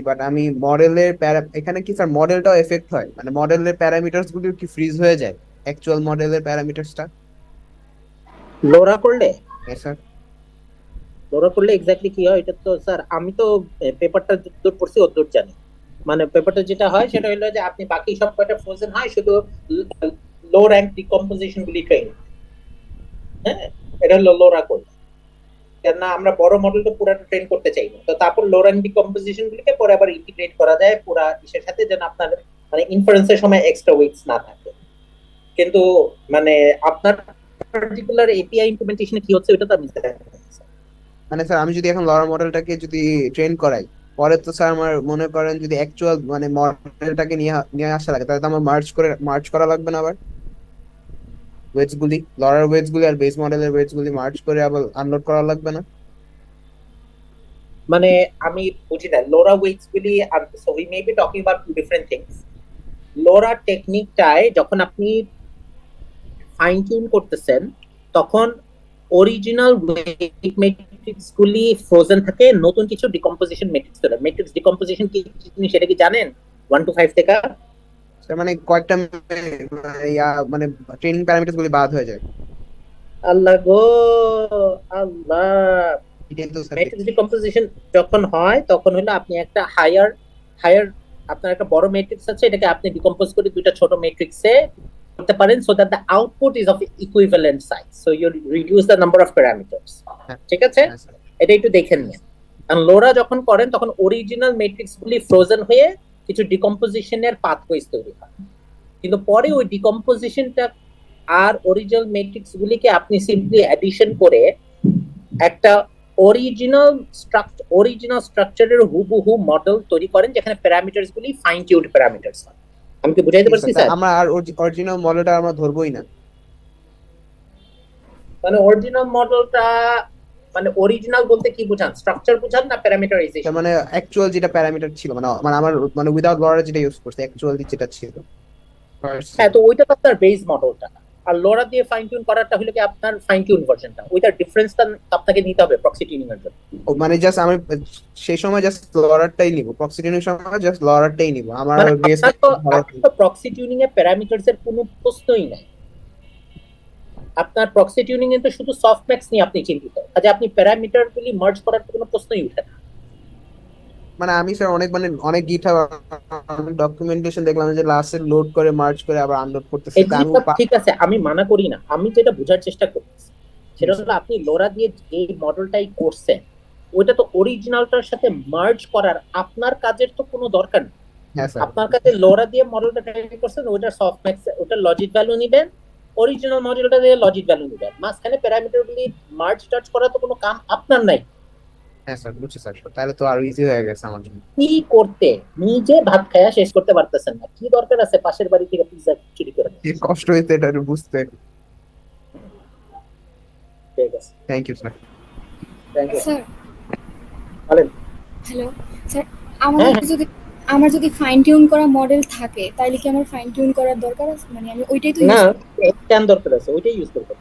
But আমি মডেলের এখানে কি স্যার মডেলটাও এফেক্ট হয়, মানে মডেলের প্যারামিটারস গুলো কি ফ্রিজ হয়ে যায় অ্যাকচুয়াল মডেলের প্যারামিটারসটা? লোরা করলে হ্যাঁ স্যার। লোরা করলে এক্স্যাক্টলি কি হয় এটা তো স্যার আমি তো পেপারটা যতদূর পড়ছি অতদূর জানি। মানে পেপারটা যেটা হয় সেটা হলো যে আপনি বাকি সব কয়টা ফ্রোজেন হয়, শুধু লো র্যাঙ্ক ডিকম্পোজিশন গুলি ট্রেন। হ্যাঁ, এটা হলো লোরা করলে। কেন না আমরা বড় মডেলটা পুরোটা ট্রেন করতে চাই না, তো তারপর লো র্যাঙ্ক ডিকম্পোজিশন গুলিকে পরে আবার ইন্টিগ্রেট করা যায় পুরা ইসের সাথে, যেন আপনার মানে ইনফারেন্সের সময় এক্সট্রা ওয়েটস না থাকে। কিন্তু মানে আপনার পার্টিকুলার এপিআই ইমপ্লিমেন্টেশনে কি হচ্ছে ওটা তো আমি জানি না। মানে স্যার আমি যদি এখন লরা মডেলটাকে যদি ট্রেন করাই, পরে তো স্যার আমার মনে করেন যদি অ্যাকচুয়াল মানে মডেলটাকে নিয়ে নিয়ে আসা লাগে, তাহলে তো আমার মার্চ করা লাগবে না আবার ওয়েটস গুলি, লরার ওয়েটস গুলি আর বেস মডেলের ওয়েটস গুলি মার্চ করে আবার আনলোড করা লাগবে না? মানে আমি বুঝি না লোরা ওয়েটস গুলি। So we may be talking about two different things. LoRA টেকনিকটায় যখন আপনি ফাইন টিউন করতেছেন, তখন অরিজিনাল ওয়েট ম্যাট্রিক্স গুলি ফ্রোজেন থাকে, নতুন কিছু ডিকম্পোজিশন ম্যাট্রিক্স তৈরি। ম্যাট্রিক্স ডিকম্পোজিশন কি জিনিস সেটা কি জানেন? 1 to 5 থেকে। স্যার মানে কয়েকটা মানে ট্রেনিং প্যারামিটার গুলি বাদ হয়ে যায়। আল্লাহ গো, আল্লাহ। এটাই তো স্যার ম্যাট্রিক্স দেখছি। ডিকম্পোজিশন যখন হয় তখন হলো আপনি একটা হায়ার হায়ার আপনার একটা বড় ম্যাট্রিক্স আছে, এটাকে আপনি ডিকম্পোজ করে দুইটা ছোট ম্যাট্রিক্সে করতে পারেন, so that the output is of equivalent size, so you reduce the number of parameters. হ্যাঁ। ঠিক আছে, হ্যাঁ স্যার। এটা একটু দেখে নিন। কারণ লোরা যখন করেন তখন অরিজিনাল ম্যাট্রিক্স গুলি ফ্রোজেন হয়ে কিছু ডিকম্পোজিশনের পাথওয়েজ তৈরি হয়, কিন্তু পরে ওই ডিকম্পোজিশনটা আর অরিজিনাল ম্যাট্রিক্স গুলিকে আপনি সিম্পলি অ্যাডিশন করে একটা অরিজিনাল স্ট্রাকচারের হুবহু মডেল তৈরি করেন, যেখানে প্যারামিটারস গুলি ফাইন টিউনড প্যারামিটারস হয়। আমি কি বুঝাইতে ঠিক পারছি স্যার, স্যার? আমরা আর অরিজিনাল মডেলটা আমরা ধরবোই না। মানে অরিজিনাল মডেলটা মানে অরিজিনাল বলতে কি বুঝান? স্ট্রাকচার বুঝান না তার প্যারামিটারাইজেশন? মানে অ্যাকচুয়াল যেটা প্যারামিটার ছিল, মানে মানে আমার মানে উইদাউট লরা যেটা ইউজ করছে অ্যাকচুয়ালি যেটা ছিল first এ। হ্যাঁ, তো ওইটা তো আপনার বেস মডেলটা। আর লোরা দিয়ে ফাইন টিউন করাটা হলো কি আপনার ফাইন টিউন ভার্সনটা, ওইটার ডিফারেন্সটা আপনাকে নিতে হবে প্রক্সি টিউনিং এর জন্য। ও মানে জাস্ট আমি সেই সময় জাস্ট লরারটাই নিব, প্রক্সিডেন্টের সময় জাস্ট লরারটাই নিব, আমার মানে বেসটা আপনার তো প্রক্সি টিউনিং এ প্যারামিটারস এর কোনো প্রশ্নই নাই। আপনার প্রক্সি টিউনিং এ তো শুধু সফটম্যাক্স নিয়ে আপনি চিন্তিত, কাজে আপনি প্যারামিটার গুলি মার্জ করার কোনো প্রশ্নই উঠে না। মানে আমি স্যার অনেক মানে অনেক গিটহাব ডকুমেন্টেশন দেখলাম যে লাস্টে লোড করে মার্চ করে আবার আনলোড করতেছে, এই তা আমি জিনিসটা ঠিক আছে, আমি মানা করি না, আমি যেটা বোঝার চেষ্টা করছি সেটা হলো আপনি লোরা দিয়ে যে মডেলটাই করছেন ওইটা তো অরিজিনালটার সাথে মার্জ করার আপনার কাজের তো কোনো দরকার নেই। হ্যাঁ স্যার। আপনার কাছে লোরা দিয়ে মডেলটা ট্রেন করছেন, ওইটা সফটম্যাক্স ওটা লজিক ভ্যালু নিবেন, অরিজিনাল মডেলটা দিয়ে লজিক ভ্যালু নিবেন, মাঝখানে প্যারামিটার গুলি মার্জ টার্জ করা তো কোনো কাম আপনার নাই। হ্যাঁ স্যার বুঝছি স্যার, তাহলে তো আরো ইজি হয়ে গেছে আমার জন্য। কি করতে নিজে ভাত খায়া শেষ করতে পারতেছেন না, কি দরকার আছে পাশের বাড়ি থেকে পিজ্জা চুরি করে কি নিয়ে আসা? কষ্ট হয়েছে এটা একটু বুঝতে। ঠিক আছে, thank you sir. Thank you. Sir, বলেন। Hello sir. হ্যাঁ, আমাদের হ্যাঁ, যদি আমার যদি ফাইন টিউন করা মডেল থাকে তাইলে কি আমার ফাইন টিউন করার দরকার আছে? মানে আমি ওইটাই তো না, ইউজ কেন দরকার আছে ওইটাই ইউজ করবেন।